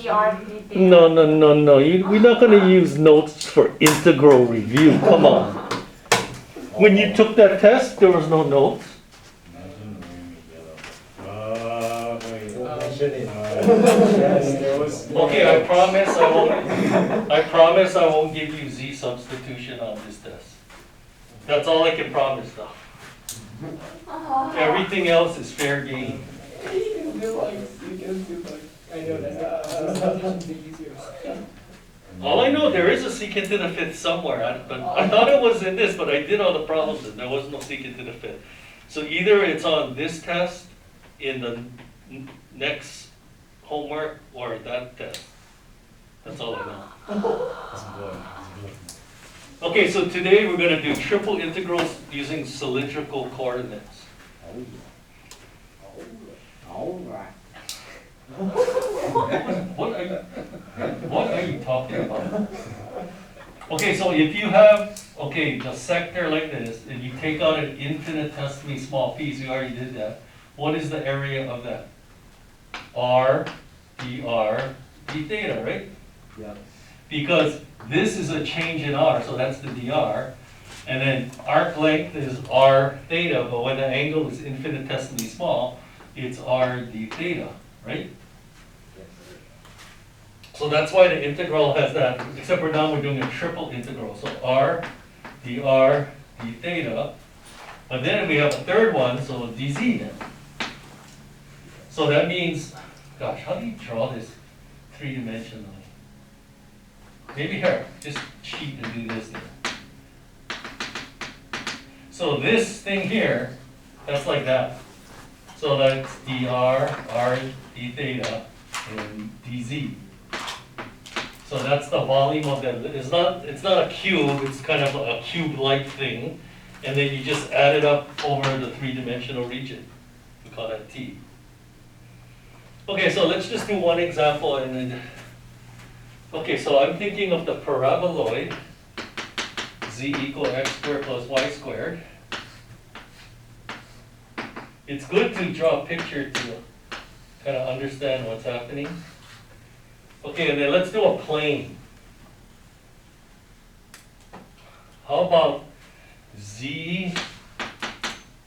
No, no, no, no. We're not going to use notes for integral review. Come on. When you took that test, there was no notes. Okay, I promise I won't give you Z substitution on this test. That's all I can promise though. Everything else is fair game. You can do like, I know that's easier. All I know, there is a secant to the fifth somewhere, but I thought it was in this, but I did all the problems and there was no secant to the fifth. So either it's on this test in the next homework or that test. That's all I know. Okay, so today we're going to do triple integrals using cylindrical coordinates. All right. What are you talking about? Okay, so if you have, the sector like this, and you take out an infinitesimally small piece, we already did that. What is the area of that? R, dr, d theta, right? Yep. Because this is a change in R, so that's the dr. And then arc length is r theta, but when the angle is infinitesimally small, it's r d theta, right? So that's why the integral has that, except for now we're doing a triple integral. So r, dr, d theta. But then we have a third one, so dz then. So that means, gosh, how do you draw this three-dimensionally? Maybe here, just cheat and do this then. So this thing here, that's like that. So that's dr, r, d theta, and dz. So that's the volume of that. It's not a cube, it's kind of a cube-like thing. And then you just add it up over the three-dimensional region. We call that T. Okay, so let's just do one example and then, okay, so I'm thinking of the paraboloid, z equal x squared plus y squared. It's good to draw a picture to kind of understand what's happening. Okay, and then let's do a plane. How about z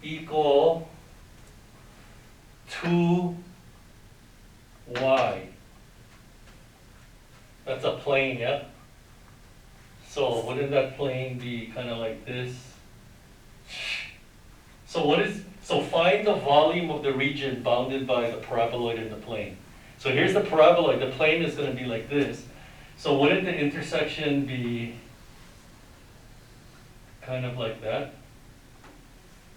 equal 2y? That's a plane, yeah? So wouldn't that plane be kind of like this? So find the volume of the region bounded by the paraboloid and the plane. So here's the paraboloid, the plane is going to be like this. So wouldn't the intersection be kind of like that?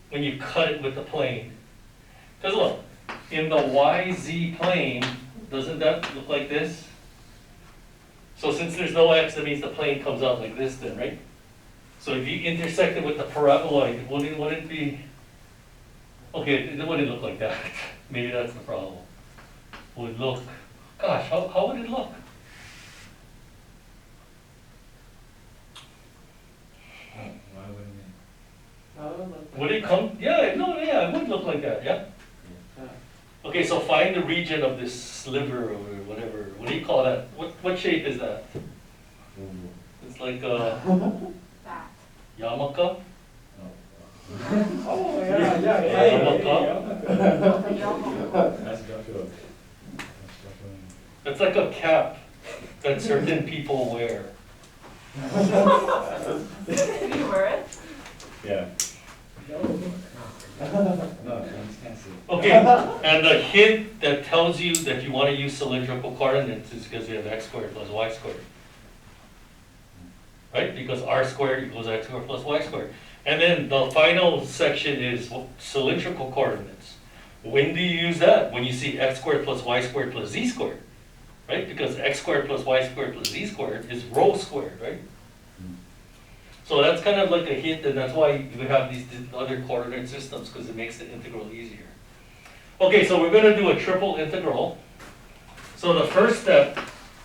When you cut it with the plane. Because look, in the YZ plane, doesn't that look like this? So since there's no x, that means the plane comes out like this then, right? So if you intersect it with the paraboloid, wouldn't it be, okay, it wouldn't look like that. Maybe that's the problem. Would look, gosh, how would it look? Why wouldn't it? Would it come, yeah, no, yeah, it would look like that, yeah? Okay, so find the region of this sliver or whatever. What do you call that? What shape is that? It's like a yarmulke? Oh, yeah. That's good. It's like a cap that certain people wear. Did you wear it? Yeah. No, can't see. Okay, and the hint that tells you that you want to use cylindrical coordinates is because you have x squared plus y squared. Right? Because r squared equals x squared plus y squared. And then the final section is cylindrical coordinates. When do you use that? When you see x squared plus y squared plus z squared. Right? Because x squared plus y squared plus z squared is rho squared, right? So that's kind of like a hint, and that's why you have these other coordinate systems, because it makes the integral easier. Okay, so we're going to do a triple integral. So the first step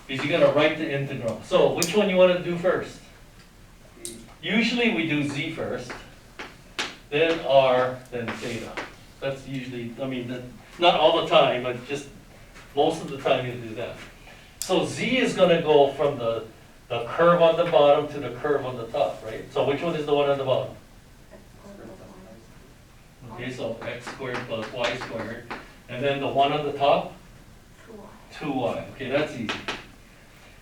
is you're going to write the integral. So which one you want to do first? Usually we do z first, then r, then theta. That's usually, I mean, not all the time, but just most of the time you do that. So z is gonna go from the curve on the bottom to the curve on the top, right? So which one is the one on the bottom? Okay, so x squared plus y squared, and then the one on the top? 2y. Okay, that's easy.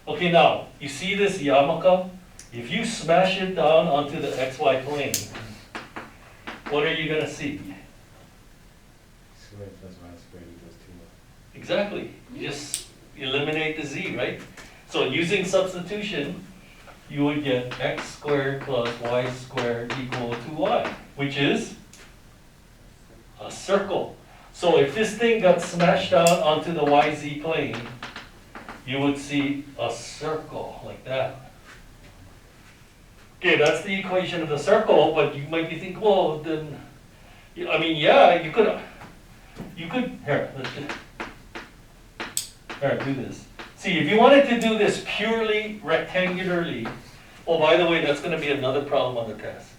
Okay, now, you see this yarmulke? If you smash it down onto the xy plane, what are you gonna see? Squared plus y squared equals 2y. Exactly. You just eliminate the z, right? So using substitution, you would get x squared plus y squared equal to y, which is a circle. So if this thing got smashed down onto the YZ plane, you would see a circle like that. Okay, that's the equation of the circle, but you might be thinking, well, then, I mean, yeah, you could, here, let's just, here, do this. See, if you wanted to do this purely rectangularly, oh, by the way, that's gonna be another problem on the test.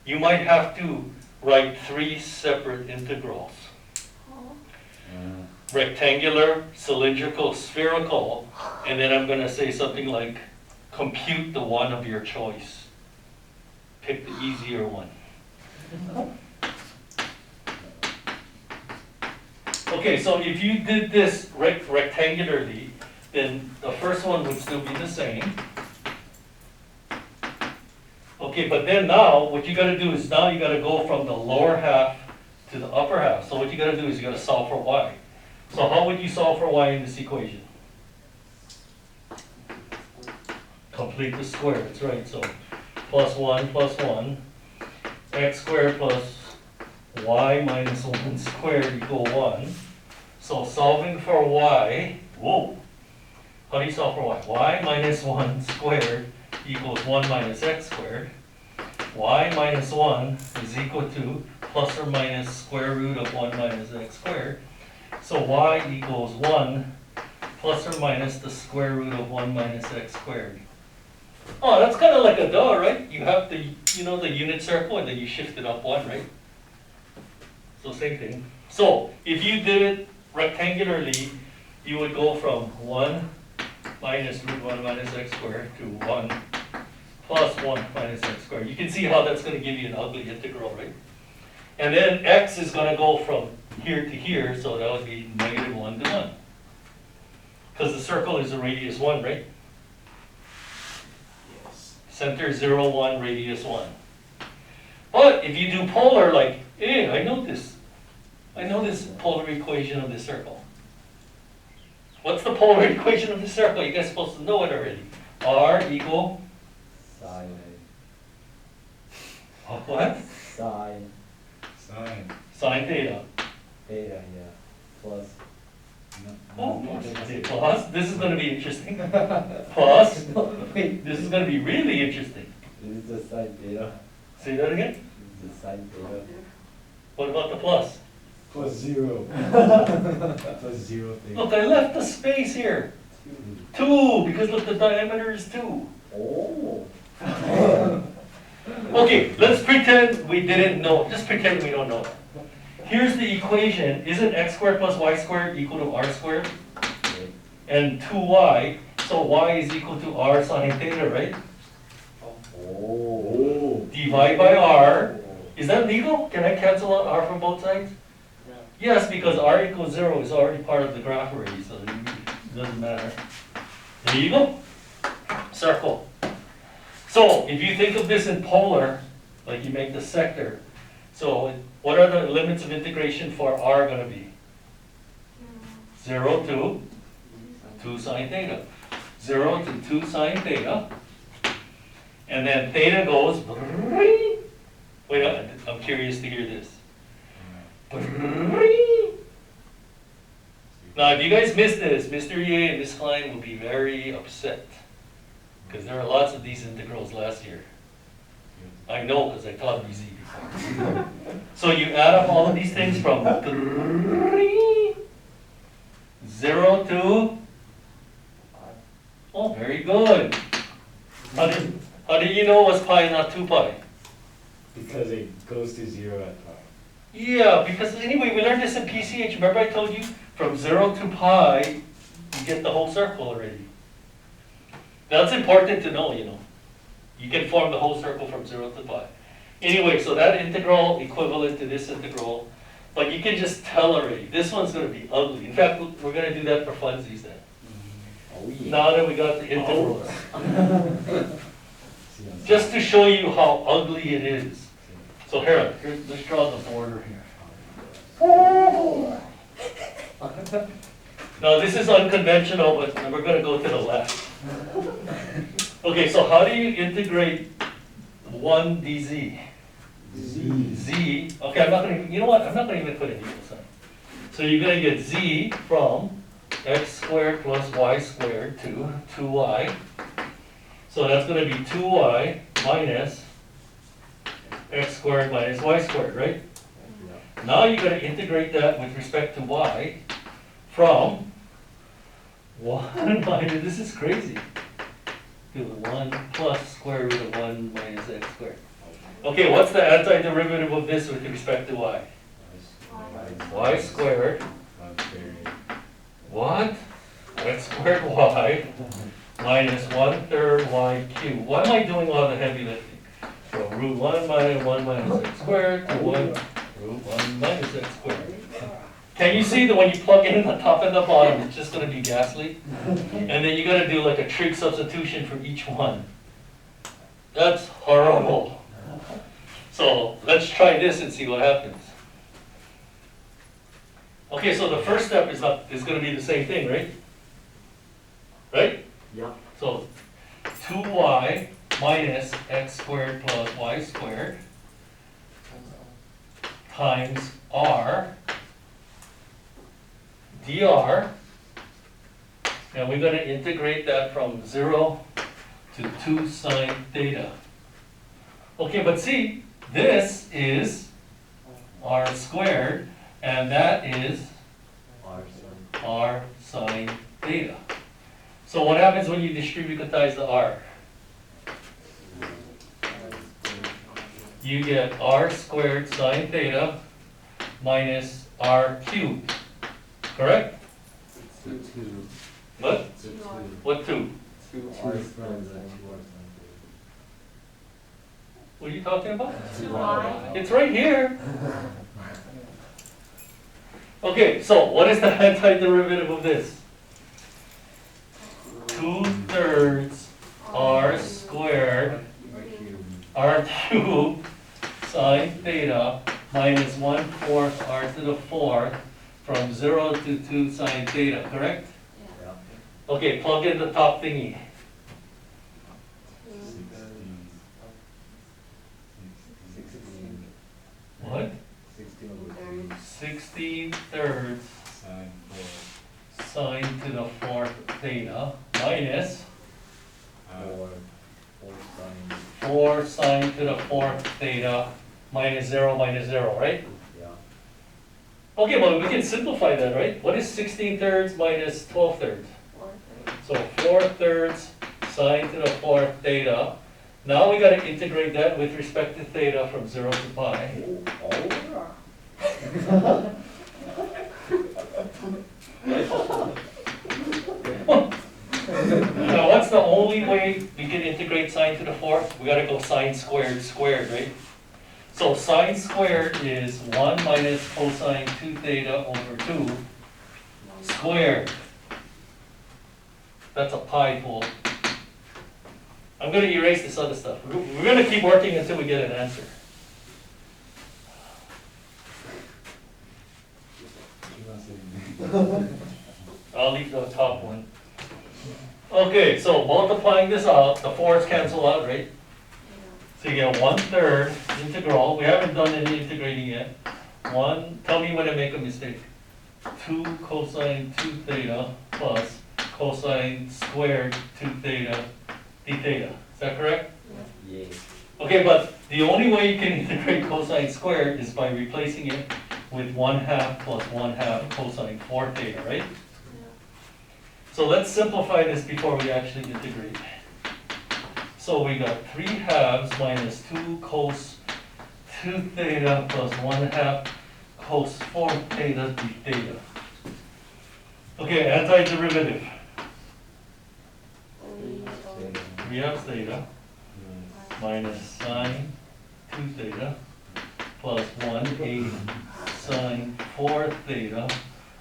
You might have to write 3 separate integrals. Rectangular, cylindrical, spherical, and then I'm gonna say something like, compute the one of your choice. Pick the easier one. Okay, so if you did this rectangularly, then the first one would still be the same. Okay, but then now, what you gotta do is now you gotta go from the lower half to the upper half. So what you gotta do is you gotta solve for y. So how would you solve for y in this equation? Complete the square, that's right. So plus 1, x squared plus y minus 1 squared equal 1. So solving for y, whoa, how do you solve for y? Y minus 1 squared equals 1 minus x squared. Y minus 1 is equal to plus or minus square root of 1 minus x squared. So y equals 1 plus or minus the square root of 1 minus x squared. Oh, that's kind of like a duh, right? You have the, the unit circle and then you shift it up 1, right? So same thing. So if you did it rectangularly, you would go from 1 minus root 1 minus x squared to 1 plus 1 minus x squared. You can see how that's going to give you an ugly integral, right? And then x is going to go from here to here, so that would be negative 1 to 1. Because the circle is a radius 1, right? Yes. Center 0, 1, radius 1. But if you do polar, like, hey, I know this polar equation of the circle. What's the polar equation of the circle? You guys are supposed to know it already. R equal Sine. what? Sine. Sine. Sine theta. Theta, yeah. Plus. Oh, plus. This is going to be interesting. Plus. No, wait. This is going to be really interesting. This is the sine theta. Say that again. This is the sine theta. What about the plus? Plus 0. Plus 0 thing. Look, I left the space here. 2, because look, the diameter is 2. Oh. Okay, let's pretend we didn't know. Just pretend we don't know. Here's the equation. Isn't x squared plus y squared equal to r squared? Okay. And 2y. So y is equal to r sine theta, right? Oh. Divide by r. Is that legal? Can I cancel out r from both sides? Yeah. Yes, because r equals 0 is already part of the graph already, so it doesn't matter. There you go. Circle. So if you think of this in polar, like you make the sector, so what are the limits of integration for r going to be? 0 to 2 sine theta. 0 to 2 sine theta. And then theta goes, wait, I'm curious to hear this. Now, if you guys missed this, Mr. Ye and Ms. Klein will be very upset. Because there are lots of these integrals last year. I know, because I taught BZ before. So you add up all of these things from 0 to, oh, very good. How did you know it was pi, not 2 pi? Because it goes to 0 at pi. Yeah, because anyway, we learned this in PCH. Remember I told you from 0 to pi, you get the whole circle already. That's important to know, you know. You can form the whole circle from 0 to pi. Anyway, so that integral equivalent to this integral, but you can just tell already, this one's gonna be ugly. In fact, we're gonna do that for funsies then. Oh, yeah. Now that we got the integrals. See on Just to show you how ugly it is. So here, let's draw the border here. Now this is unconventional, but we're gonna go to the left. Okay, so how do you integrate 1 dz? Z, okay, I'm not gonna, you know what, I'm not gonna even put an equal sign. So you're gonna get z from x squared plus y squared to 2y. So that's gonna be 2y minus x squared minus y squared, right? Now you gotta integrate that with respect to y from 1 minus, this is crazy, to 1 plus square root of 1 minus x squared. Okay, what's the antiderivative of this with respect to y? Y squared, what? X squared y minus 1/3 y cubed. Why am I doing all the heavy lifting? So root 1 minus 1 minus x squared to 1 root 1 minus x squared. Can you see that when you plug in the top and the bottom, it's just gonna be ghastly? And then you gotta do like a trig substitution for each one. That's horrible. So let's try this and see what happens. Okay, so the first step is gonna be the same thing, right? Right? Yeah. So 2y minus x squared plus y squared times r dr, and we're going to integrate that from 0 to 2 sine theta. Okay, but see, this is r squared, and that is r sine theta. So what happens when you distributize the r? You get r squared sine theta minus r cubed, correct? What? What 2? What are you talking about? 2y. It's right here. Okay, so what is the antiderivative of this? 2/3 r squared r cubed sine theta minus 1/4 r to the 4th from 0 to 2 sine theta, correct? Okay, plug in the top thingy. What? 16/3 sine to the 4th theta minus 4 sine to the 4th theta minus 0, right? Okay, well, we can simplify that, right? What is 16/3 minus 12/3? So 4/3 sine to the 4th theta. Now we gotta integrate that with respect to theta from 0 to pi. Now what's the only way we can integrate sine to the 4th? We gotta go sine squared squared, right? So sine squared is 1 minus cosine 2 theta over 2 squared. That's a pi pole. I'm gonna erase this other stuff. We're gonna keep working until we get an answer. I'll leave the top one. Okay, so multiplying this out, the 4's cancel out, right? So you get 1/3 integral. We haven't done any integrating yet. Tell me when I make a mistake. 2 cosine 2 theta plus cosine squared 2 theta d theta. Is that correct? Okay, but the only way you can integrate cosine squared is by replacing it with 1/2 plus 1/2 cosine 4 theta, right? So let's simplify this before we actually integrate. So we got 3/2 minus 2 cos 2 theta plus 1/2 cos 4 theta d theta. Okay, antiderivative. Theta. We have theta minus sine 2 theta plus 1/8 sine 4 theta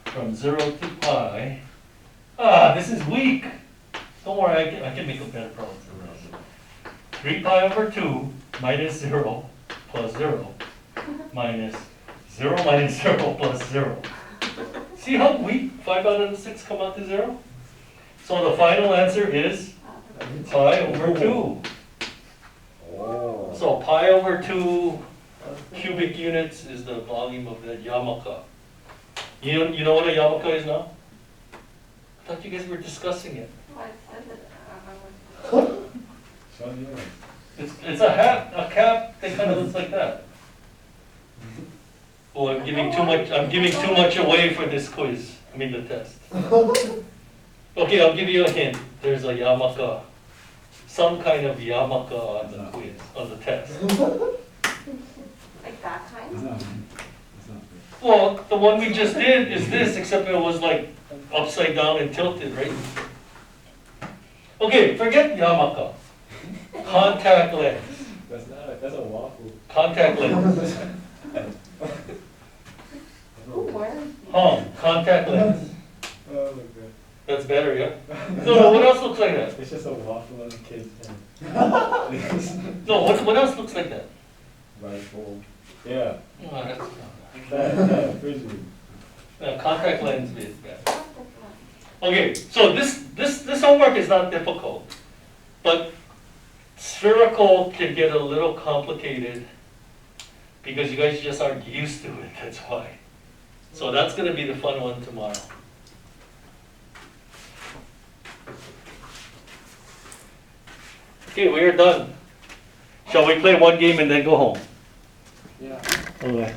from 0 to pi. Ah, this is weak. Don't worry, I can make a better problem for this. 3 pi over 2 minus 0 plus 0 minus 0 minus 0 plus 0. See how weak 5 out of the 6 come out to 0? So the final answer is pi over 2. Oh. So pi over 2 cubic units is the volume of the yarmulke. You know what a yarmulke is now? I thought you guys were discussing it. Show me yours. It's a hat, a cap that kind of looks like that. Oh, I'm giving too much away for this quiz, I mean the test. Okay, I'll give you a hint. There's a yarmulke, some kind of yarmulke on the quiz, on the test. Like that It's kind? not, it's not good. Well, the one we just did is this, except it was like upside down and tilted, right? Okay, forget yarmulke. Contact lens. That's a waffle. Contact lens. Who wears Contact lens. Oh, look good. That's better, yeah? No, what else looks like that? It's just a waffle on a kid's head. No, what else looks like that? Rifle. Yeah, Oh, that's, that frisbee. contact lens is bad. Okay, so this homework is not difficult, but spherical can get a little complicated because you guys just aren't used to it, that's why. So that's gonna be the fun one tomorrow. Okay, we are done. Shall we play one game and then go home? Yeah. Okay.